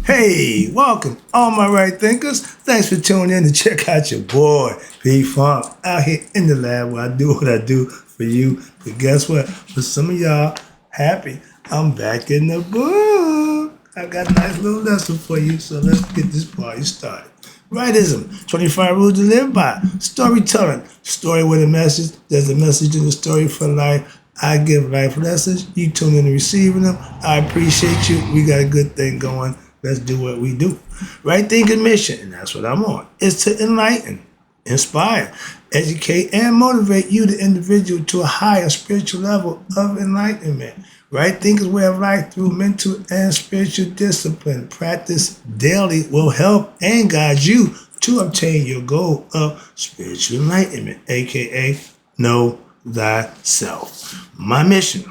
Hey, welcome, all my right thinkers. Thanks for tuning in to check out your boy, P-Funk, out here in the lab where I do what I do for you. But guess what? For some of y'all, happy, I'm back in the book. I got a nice little lesson for you, so let's get this party started. Rightism, 25 rules to live by. Storytelling, story with a message. There's a message in the story for life. I give life lessons. You tune in to receiving them. I appreciate you. We got a good thing going. Let's do what we do. Right thinking mission, and that's what I'm on, is to enlighten, inspire, educate, and motivate you, the individual, to a higher spiritual level of enlightenment. Right thinking way of life through mental and spiritual discipline. Practice daily will help and guide you to obtain your goal of spiritual enlightenment, aka know thyself. My mission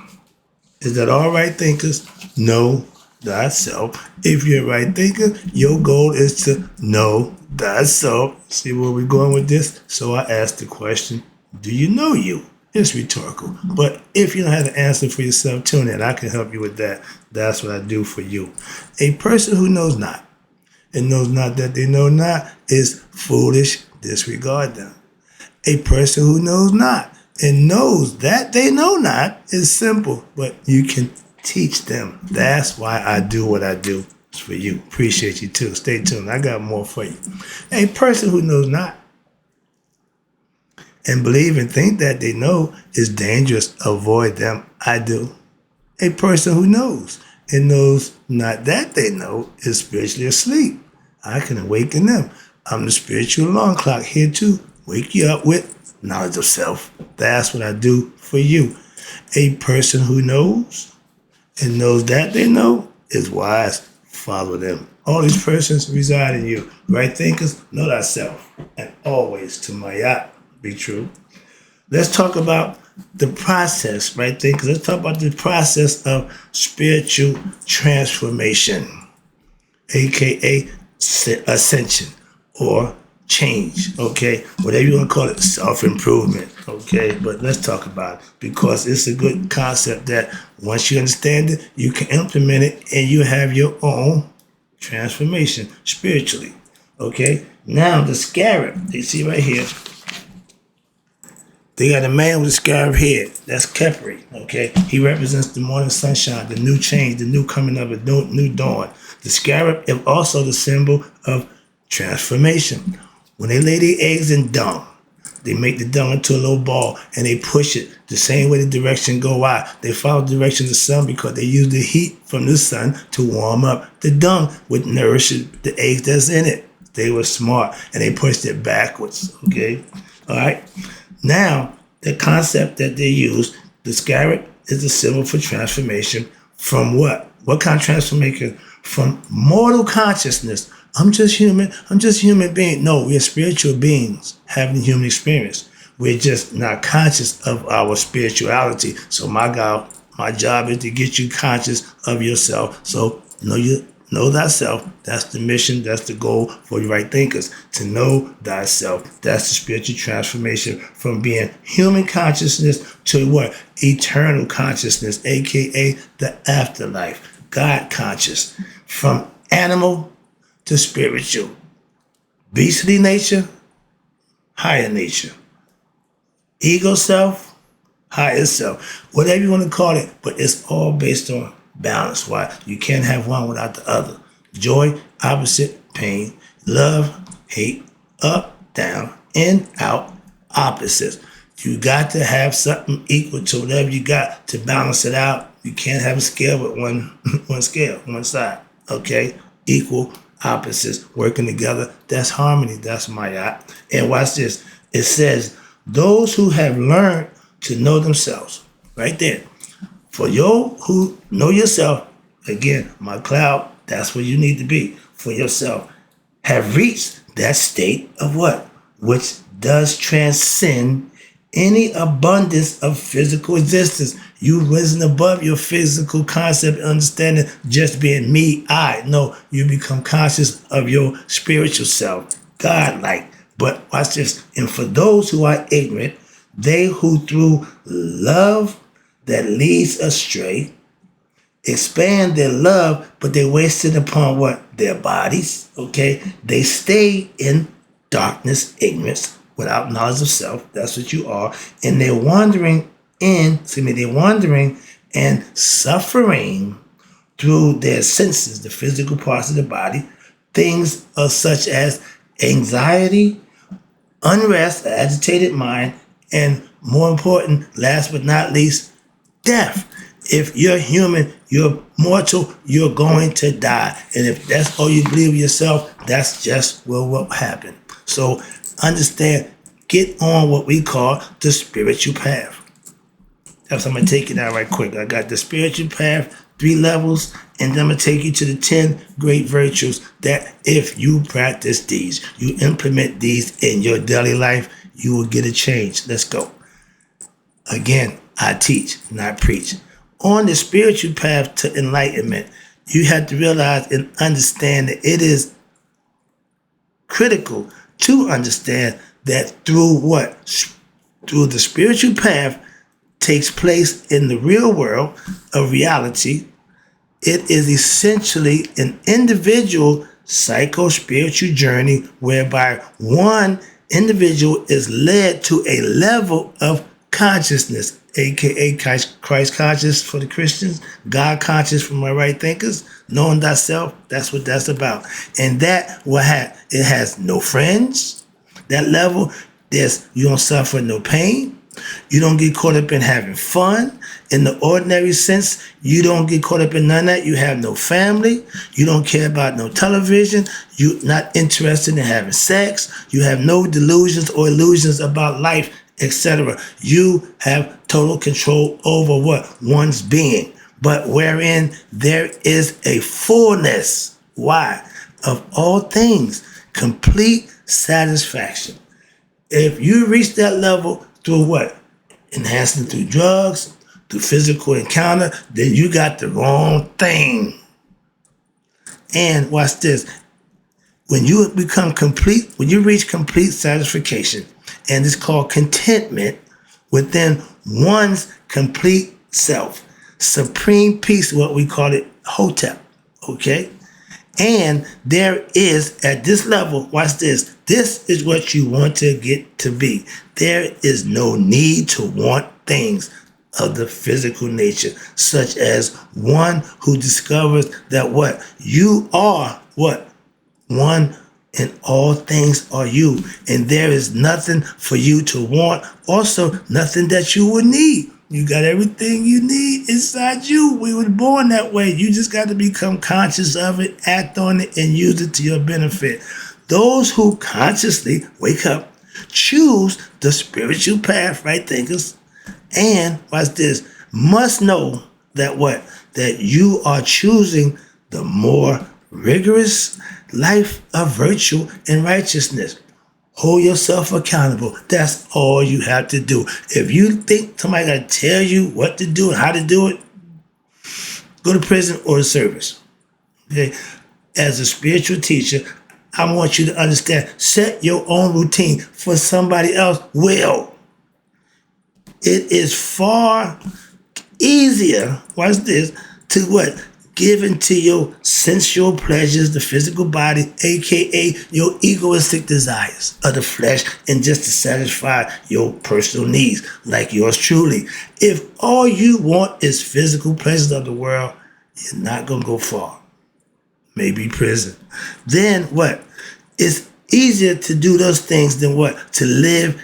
is that all right thinkers know thyself. If you're a right thinker, your goal is to know thyself. See where we're going with this? So I asked the question, do you know you? It's rhetorical. But if you don't have the answer for yourself, tune in. I can help you with that. That's what I do for you. A person who knows not and knows not that they know not is foolish. Disregard them. A person who knows not and knows that they know not is simple, but you can teach them. That's why I do what I do. It's for you. Appreciate you too. Stay tuned. I got more for you. A person who knows not and believe and think that they know is dangerous. Avoid them. I do. A person who knows and knows not that they know is spiritually asleep. I can awaken them. I'm the spiritual alarm clock here to wake you up with knowledge of self. That's what I do for you. A person who knows and knows that they know is wise. Follow them. All these persons reside in you. Right thinkers, know thyself. And always to my yacht, be true. Let's talk about the process, right thinkers. Let's talk about the process of spiritual transformation, aka ascension or change, okay? Whatever you want to call it, self-improvement, okay? But let's talk about it because it's a good concept that once you understand it, you can implement it and you have your own transformation spiritually, okay? Now, the scarab, you see right here, they got a man with a scarab head. That's Kepri, okay? He represents the morning sunshine, the new change, the new coming of a new dawn. The scarab is also the symbol of transformation. When they lay their eggs in dung, they make the dung into a little ball and they push it the same way the direction go out. They follow the direction of the sun because they use the heat from the sun to warm up the dung, which nourishes the eggs that's in it. They were smart and they pushed it backwards, okay? All right? Now, the concept that they use, the scarab is a symbol for transformation from what? What kind of transformation? From mortal consciousness. I'm just human being. No, we're spiritual beings having human experience. We're just not conscious of our spirituality. So my job is to get you conscious of yourself. So know thyself. That's the mission. That's the goal for you right thinkers. To know thyself. That's the spiritual transformation from being human consciousness to what? Eternal consciousness, aka the afterlife. God conscious. From animal to spiritual. Beastly nature, higher nature. Ego self, higher self. Whatever you want to call it, but it's all based on balance. Why? You can't have one without the other. Joy, opposite, pain. Love, hate, up, down, in, out, opposites. You got to have something equal to whatever you got to balance it out. You can't have a scale with one scale, one side. Okay? Equal opposites working together. That's harmony. That's Mayat. And watch this. It says, those who have learned to know themselves. Right there. For you who know yourself, again, my cloud, that's where you need to be for yourself, have reached that state of what? Which does transcend any abundance of physical existence. You've risen above your physical concept and understanding just being me, I. No, you become conscious of your spiritual self, God-like. But watch this. And for those who are ignorant, they who through love that leads astray expand their love, but they waste it upon what? Their bodies, okay? They stay in darkness, ignorance, without knowledge of self. That's what you are. And they're wandering and suffering through their senses, the physical parts of the body, things such as anxiety, unrest, agitated mind, and more important, last but not least, death. If you're human, you're mortal, you're going to die. And if that's all you believe of yourself, that's just what will happen. So understand, get on what we call the spiritual path. That's, I'm going to take it out right quick. I got the spiritual path, 3 levels, and then I'm going to take you to the 10 great virtues that if you practice these, you implement these in your daily life, you will get a change. Let's go. Again, I teach, not preach. On the spiritual path to enlightenment, you have to realize and understand that it is critical to understand that through what? Through the spiritual path takes place in the real world of reality, it is essentially an individual psycho-spiritual journey whereby one individual is led to a level of consciousness, aka Christ conscious for the Christians, God conscious for my right thinkers, knowing thyself. That's what that's about. And that will have, it has no friends. That level, you don't suffer no pain. You don't get caught up in having fun. In the ordinary sense, you don't get caught up in none of that. You have no family. You don't care about no television. You're not interested in having sex. You have no delusions or illusions about life, etc. You have total control over what? One's being. But wherein there is a fullness. Why? Of all things, complete satisfaction. If you reach that level through what? Enhancing through drugs, through physical encounter, then you got the wrong thing. And watch this. When you become complete, when you reach complete satisfaction, and it's called contentment within one's complete self, supreme peace, what we call it, Hotep, okay? And there is, at this level, watch this, this is what you want to get to be. There is no need to want things of the physical nature, such as one who discovers that what? You are what? One and all things are you. And there is nothing for you to want, also nothing that you would need. You got everything you need inside you. We were born that way. You just got to become conscious of it, act on it, and use it to your benefit. Those who consciously wake up, choose the spiritual path, right thinkers, and watch this, must know that what? That you are choosing the more rigorous life of virtue and righteousness. Hold yourself accountable. That's all you have to do. If you think somebody got to tell you what to do and how to do it, go to prison or the service. Okay? As a spiritual teacher, I want you to understand, set your own routine for somebody else will. It is far easier, watch this, to what? Give into your sensual pleasures, the physical body, aka your egoistic desires of the flesh, and just to satisfy your personal needs, like yours truly. If all you want is physical pleasures of the world, you're not going to go far. Maybe prison. Then what? It's easier to do those things than what? To live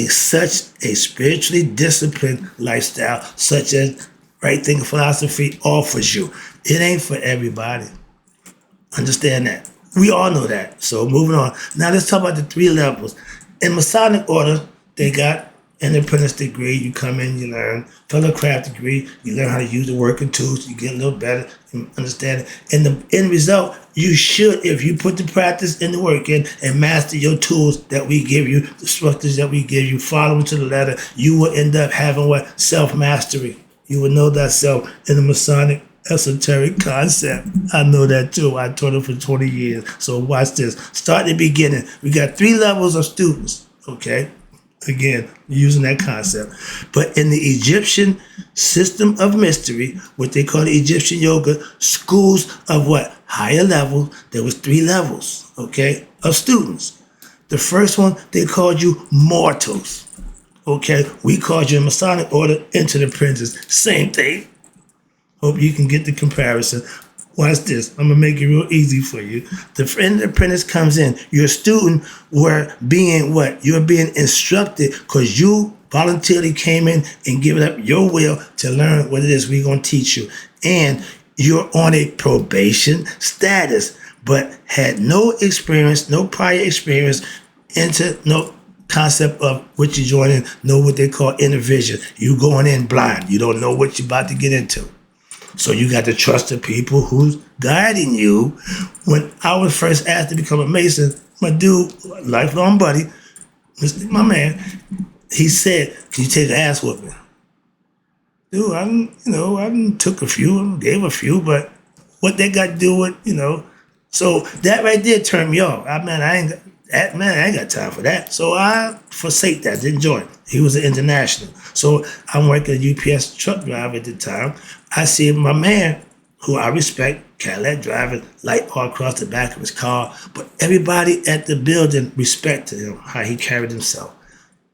such a spiritually disciplined lifestyle, such as right thinking philosophy offers you. It ain't for everybody. Understand that. We all know that. So moving on. Now let's talk about the 3 levels. In Masonic order, they got an apprentice degree. You come in, you learn. Fellowcraft degree, you learn how to use the working tools. You get a little better. You understand it. And the end result, you should, if you put the practice and the work in and master your tools that we give you, the structures that we give you, follow them to the letter, you will end up having what? Self-mastery. You will know thyself in the Masonic esoteric concept. I know that too. I taught it for 20 years. So watch this. Start at the beginning. We got 3 levels of students, okay? Again, using that concept. But in the Egyptian system of mystery, what they call the Egyptian yoga, schools of what? Higher level, there was 3 levels, okay, of students. The first one, they called you mortals. Okay, we called you in Masonic order into the apprentice. Same thing. Hope you can get the comparison. Watch this. I'm gonna make it real easy for you. The apprentice comes in. Your student were being what? You're being instructed because you voluntarily came in and given up your will to learn what it is we're gonna teach you. And you're on a probation status, but had no experience, no prior experience, into no concept of what you're joining, know what they call inner vision. You going in blind. You don't know what you're about to get into. So you got to trust the people who's guiding you. When I was first asked to become a Mason, my dude, lifelong buddy, my man, he said, "Can you take an ass whooping?" Dude, I took a few, gave a few, but what they got to do with, So that right there turned me off. I ain't got time for that. So I forsake that, didn't join. He was an international. So I'm working a UPS truck driver at the time. I see my man, who I respect, Cadillac driving, light all across the back of his car, but everybody at the building respected him, how he carried himself.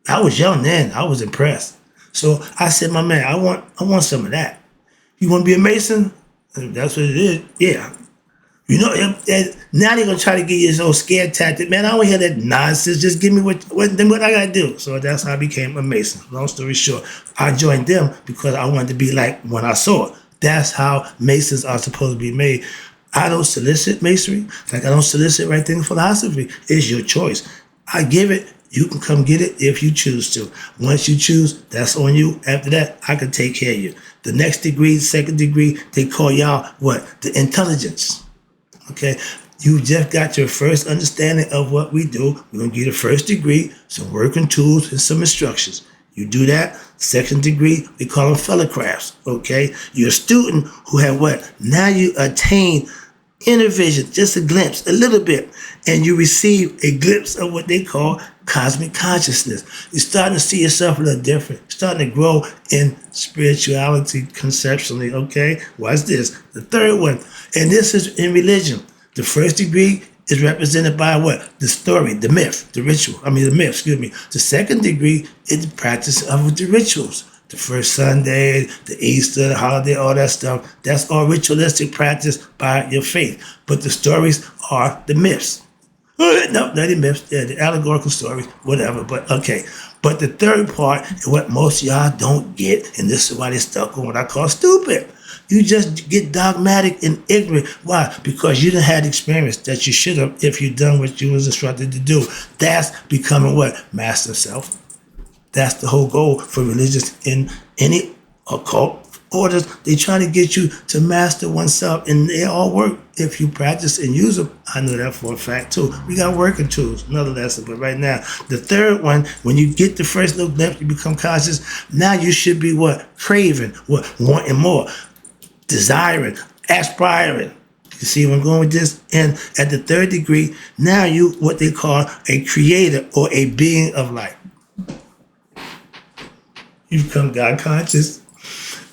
I was young then. I was impressed. So I said, my man, I want some of that. You want to be a Mason? And that's what it is. Yeah. Now they're going to try to get you this old scare tactic. Man, I don't hear that nonsense. Just give me what I got to do. So that's how I became a Mason. Long story short, I joined them because I wanted to be like when I saw it. That's how Masons are supposed to be made. I don't solicit Masonry. Like I don't solicit right thing philosophy. It's your choice. I give it. You can come get it if you choose to. Once you choose, that's on you. After that, I can take care of you. The next degree, second degree, they call y'all what? The intelligence. Okay, you just got your first understanding of what we do. We're going to give you the first degree, some working tools, and some instructions. You do that. Second degree, we call them fellow crafts. Okay, you're a student who had what? Now you attain inner vision, just a glimpse, a little bit, and you receive a glimpse of what they call cosmic consciousness. You're starting to see yourself a little different. You're starting to grow in spirituality conceptually, okay? Watch this. The third one, and this is in religion. The first degree is represented by what? The story, the myth, the ritual. The myth, excuse me. The second degree is the practice of the rituals. The first Sunday, the Easter, the holiday, all that stuff. That's all ritualistic practice by your faith. But the stories are the myths. No, not the myths. Yeah, the allegorical stories, whatever. But okay. But the third part is what most of y'all don't get, and this is why they're stuck on what I call stupid. You just get dogmatic and ignorant. Why? Because you didn't have experience that you should have if you done what you was instructed to do. That's becoming what? Master self. That's the whole goal for religious in any occult orders. They try to get you to master oneself, and they all work if you practice and use them. I know that for a fact too. We got working tools, another lesson. But right now, the third one, when you get the first little glimpse, you become conscious. Now you should be what? Craving, what? Wanting more, desiring, aspiring. You see where I'm going with this? And at the third degree, now you what they call a creator or a being of light. You become God conscious.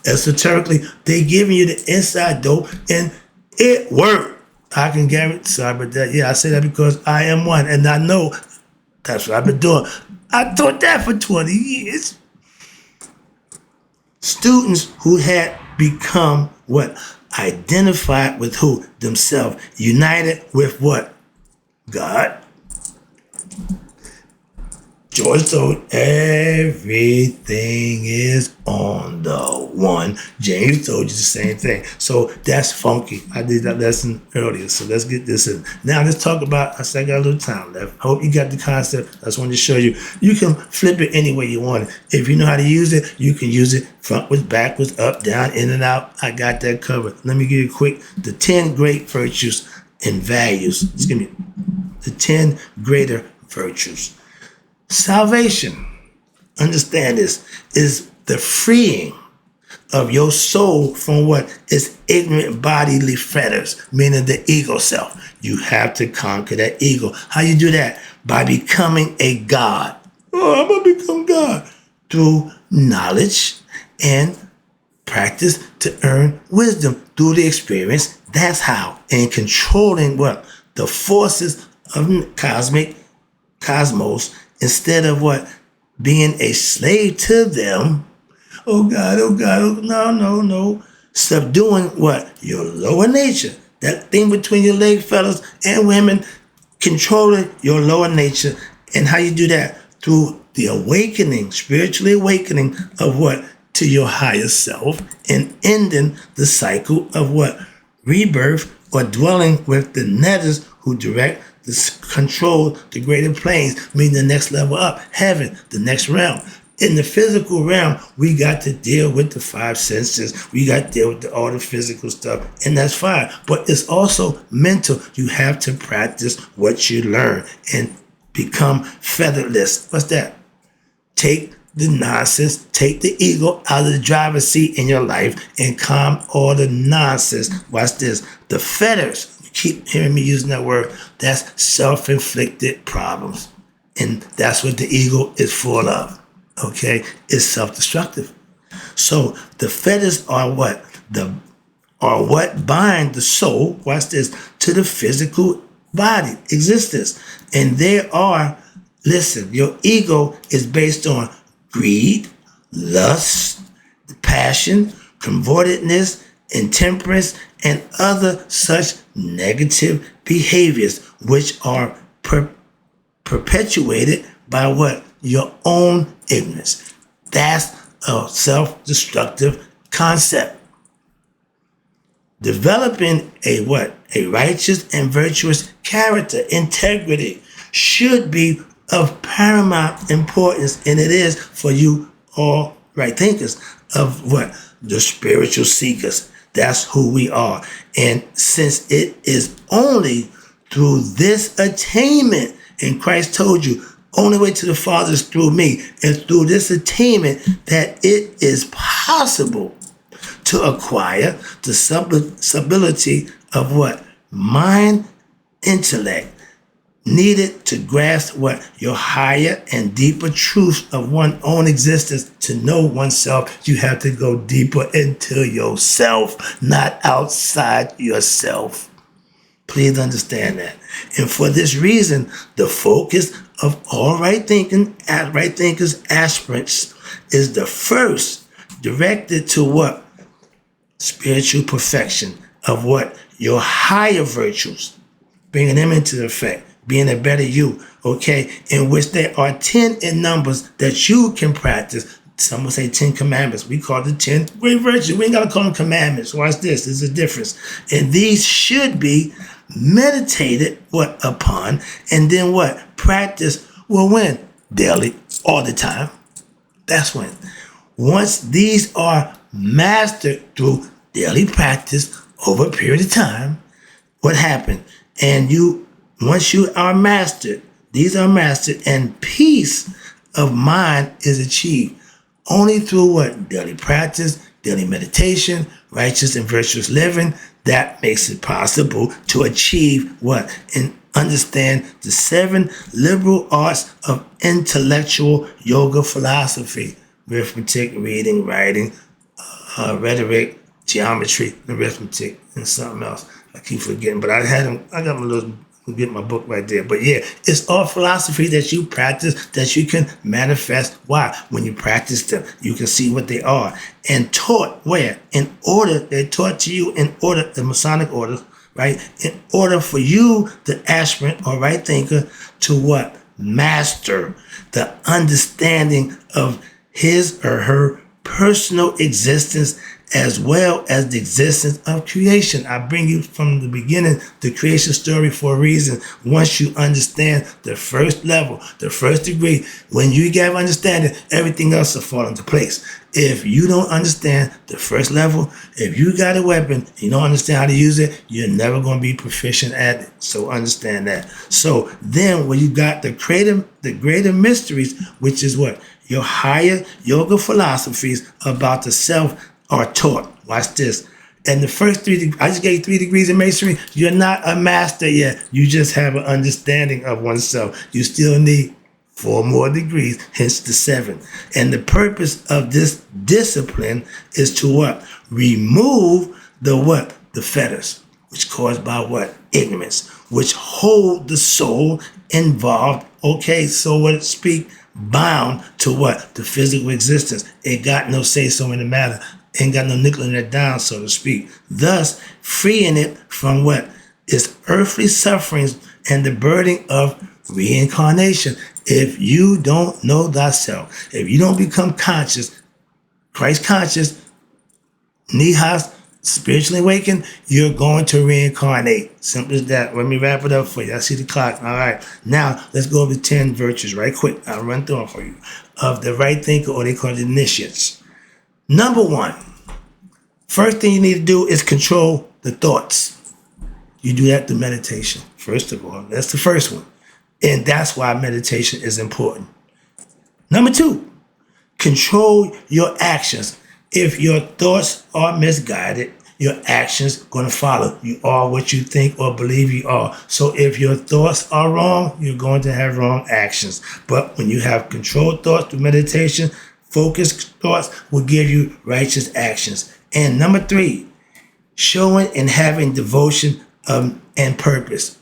Esoterically, they giving you the inside dope, and it worked. I can guarantee. Sorry about that. Yeah, I say that because I am one, and I know that's what I've been doing. I taught that for 20 years. Students who had become what? Identified with who? Themselves. United with what? God. George told everything is on the one. James told you the same thing. So that's funky. I did that lesson earlier. So let's get this in. Now let's talk about, I said I got a little time left. I hope you got the concept. I just wanted to show you. You can flip it any way you want it. If you know how to use it, you can use it frontwards, backwards, up, down, in and out. I got that covered. Let me give you the 10 great virtues and values. Excuse me. The 10 greater virtues. Salvation, understand this, is the freeing of your soul from what is ignorant bodily fetters, meaning the ego self. You have to conquer that ego. How you do that? By becoming a God. Oh, I'm gonna become God. Through knowledge and practice to earn wisdom through the experience. That's how. And controlling what? The forces of cosmos instead of what? Being a slave to them. Oh God, oh God, oh, no, no, no. Subduing what? Your lower nature. That thing between your legs, fellas and women, controlling your lower nature. And how you do that? Through the awakening, spiritually awakening of what? To your higher self and ending the cycle of what? Rebirth or dwelling with the netters who direct control the greater planes, meaning the next level up, heaven, the next realm. In the physical realm, we got to deal with the five senses. We got to deal with all the physical stuff, and that's fine. But it's also mental. You have to practice what you learn and become featherless. What's that? Take the nonsense, take the ego out of the driver's seat in your life and calm all the nonsense. Watch this. The fetters, you keep hearing me using that word, that's self-inflicted problems. And that's what the ego is full of. Okay? It's self-destructive. So the fetters are what? Are what bind the soul, watch this, to the physical body, existence. And there are, listen, your ego is based on greed, lust, passion, convortedness, intemperance, and other such negative behaviors, which are perpetuated by what? Your own ignorance. That's a self-destructive concept. Developing a what? A righteous and virtuous character, integrity, should be of paramount importance, and it is for you all right thinkers of what? The spiritual seekers. That's who we are. And since it is only through this attainment, and Christ told you, only way to the Father is through me, and through this attainment that it is possible to acquire the stability of what? Mind, intellect, needed to grasp what? Your higher and deeper truth of one's own existence. To know oneself, you have to go deeper into yourself, not outside yourself. Please understand that. And for this reason, the focus of all right thinkers aspirants is the first directed to what? Spiritual perfection of what? Your higher virtues, bringing them into effect, being a better you, okay, in which there are 10 in numbers that you can practice. Some will say 10 commandments. We call it 10 great virtues. We ain't got to call them commandments. Watch this. There's a difference. And these should be meditated what? Upon, and then what? Practice. Well, when? Daily, all the time. That's when. Once these are mastered through daily practice over a period of time, what happened? And once you are mastered, these are mastered, and peace of mind is achieved only through what? Daily practice, daily meditation, righteous and virtuous living. That makes it possible to achieve what? And understand the 7 liberal arts of intellectual yoga philosophy: arithmetic, reading, writing, rhetoric, geometry, arithmetic, and something else. I keep forgetting, but I got my little, get my book right there. But yeah, it's all philosophy that you practice, that you can manifest. Why? When you practice them, you can see what they are. And taught where? In order, they're taught to you in order, the Masonic order, right? In order for you, the aspirant or right thinker, to what? Master the understanding of his or her personal existence as well as the existence of creation. I bring you from the beginning the creation story for a reason. Once you understand the first level, the first degree, when you get understanding, everything else will fall into place. If you don't understand the first level, if you got a weapon, you don't understand how to use it, you're never going to be proficient at it. So understand that. So then when you got the greater mysteries, which is what? Your higher yoga philosophies about the self are taught. Watch this. And the first 3, I just gave 3 degrees in masonry. You're not a master yet. You just have an understanding of oneself. You still need 4 more degrees, hence the 7. And the purpose of this discipline is to what? Remove the what? The fetters, which caused by what? Ignorance, which hold the soul involved, okay, so what speak, bound to what? The physical existence. It got no say-so in the matter. Ain't got no nickel in it down, so to speak. Thus, freeing it from what? Its earthly sufferings and the burden of reincarnation. If you don't know thyself, if you don't become conscious, Christ conscious, Nihas, spiritually awakened, you're going to reincarnate. Simple as that. Let me wrap it up for you. I see the clock. All right. Now, let's go over the 10 virtues right quick. I'll run through them for you. Of the right thinker, or they call it initiates. Number 1, first thing you need to do is control the thoughts. You do that through meditation, first of all. That's the first one. And that's why meditation is important. Number 2, control your actions. If your thoughts are misguided, your actions going to follow. You are what you think or believe you are. So if your thoughts are wrong, you're going to have wrong actions. But when you have controlled thoughts through meditation, focused thoughts will give you righteous actions. And number 3, showing and having devotion and purpose.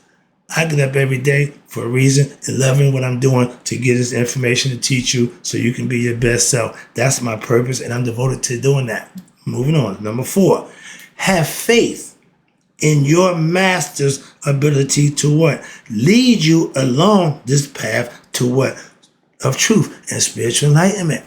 I get up every day for a reason and loving what I'm doing to get this information to teach you so you can be your best self. That's my purpose, and I'm devoted to doing that. Moving on. Number 4, have faith in your master's ability to what? Lead you along this path to what? Of truth and spiritual enlightenment.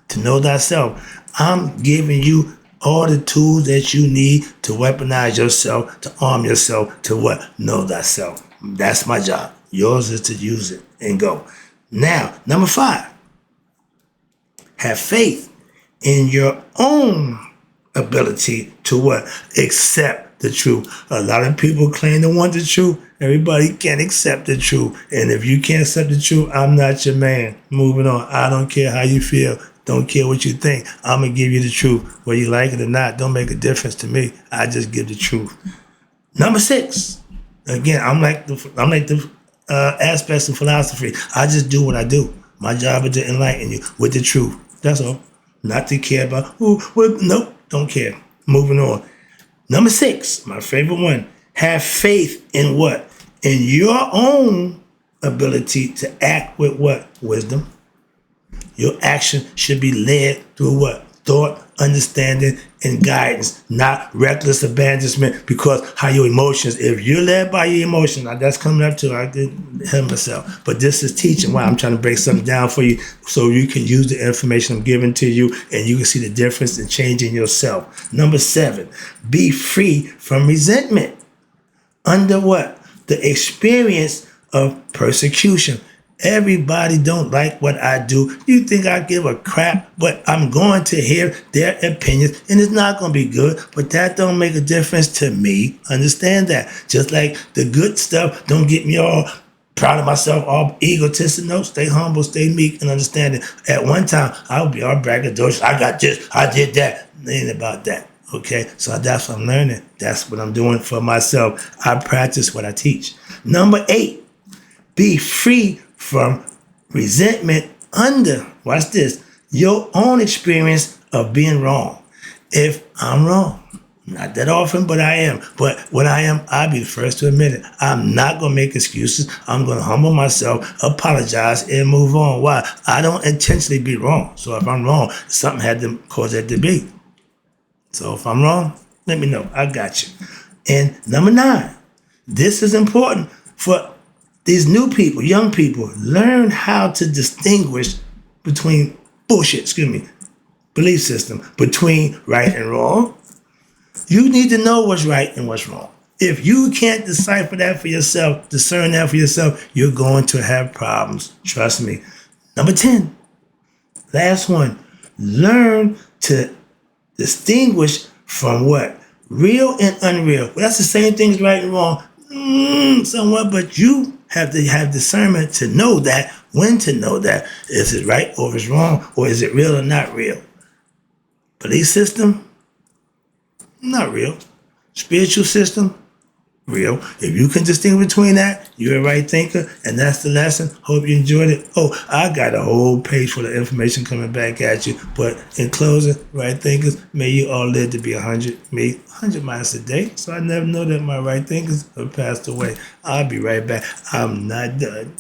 To know thyself. I'm giving you all the tools that you need to weaponize yourself, to arm yourself, to what? Know thyself. That's my job. Yours is to use it and go. Now, number 5, have faith in your own ability to what? Accept the truth. A lot of people claim to want the truth. Everybody can't accept the truth. And if you can't accept the truth, I'm not your man. Moving on. I don't care how you feel. Don't care what you think. I'm going to give you the truth. Whether you like it or not, don't make a difference to me. I just give the truth. Number 6. Again, I'm like the aspects of philosophy. I just do what I do. My job is to enlighten you with the truth. That's all. Not to care about, nope, don't care. Moving on. Number 6, my favorite one. Have faith in what? In your own ability to act with what? Wisdom. Your action should be led through what? Thought, understanding, and guidance, not reckless abandonment because how your emotions, if you're led by your emotions, now that's coming up to, I did help myself, but this is teaching why I'm trying to break something down for you so you can use the information I'm giving to you and you can see the difference and change in yourself. Number 7, be free from resentment. Under what? The experience of persecution. Everybody don't like what I do. You think I give a crap, but I'm going to hear their opinions, and it's not going to be good, but that don't make a difference to me. Understand that. Just like the good stuff don't get me all proud of myself, all egotistic. No, stay humble, stay meek, and understanding. At one time, I would be all braggadocious. I got this, I did that. It ain't about that. Okay, so that's what I'm learning. That's what I'm doing for myself. I practice what I teach. Number 8, be free from resentment under, watch this, your own experience of being wrong. If I'm wrong, not that often, but I am. But when I am, I'll be the first to admit it. I'm not going to make excuses. I'm going to humble myself, apologize, and move on. Why? I don't intentionally be wrong. So if I'm wrong, something had to cause that to be. So if I'm wrong, let me know. I got you. And number 9, this is important for these new people, young people. Learn how to distinguish between belief system, between right and wrong. You need to know what's right and what's wrong. If you can't decipher that for yourself, discern that for yourself, you're going to have problems. Trust me. Number 10, last one, learn to distinguish from what? Real and unreal. Well, that's the same thing as right and wrong. Somewhat, but you have to have discernment to know that, when to know that. Is it right or is it wrong, or is it real or not real? Belief system, not real. Spiritual system, real. If you can distinguish between that, you're a right thinker, and that's the lesson. Hope you enjoyed it. Oh, I got a whole page full of information coming back at you. But in closing, right thinkers, may you all live to be 100, maybe 100 miles a day. So I never know that my right thinkers have passed away. I'll be right back. I'm not done.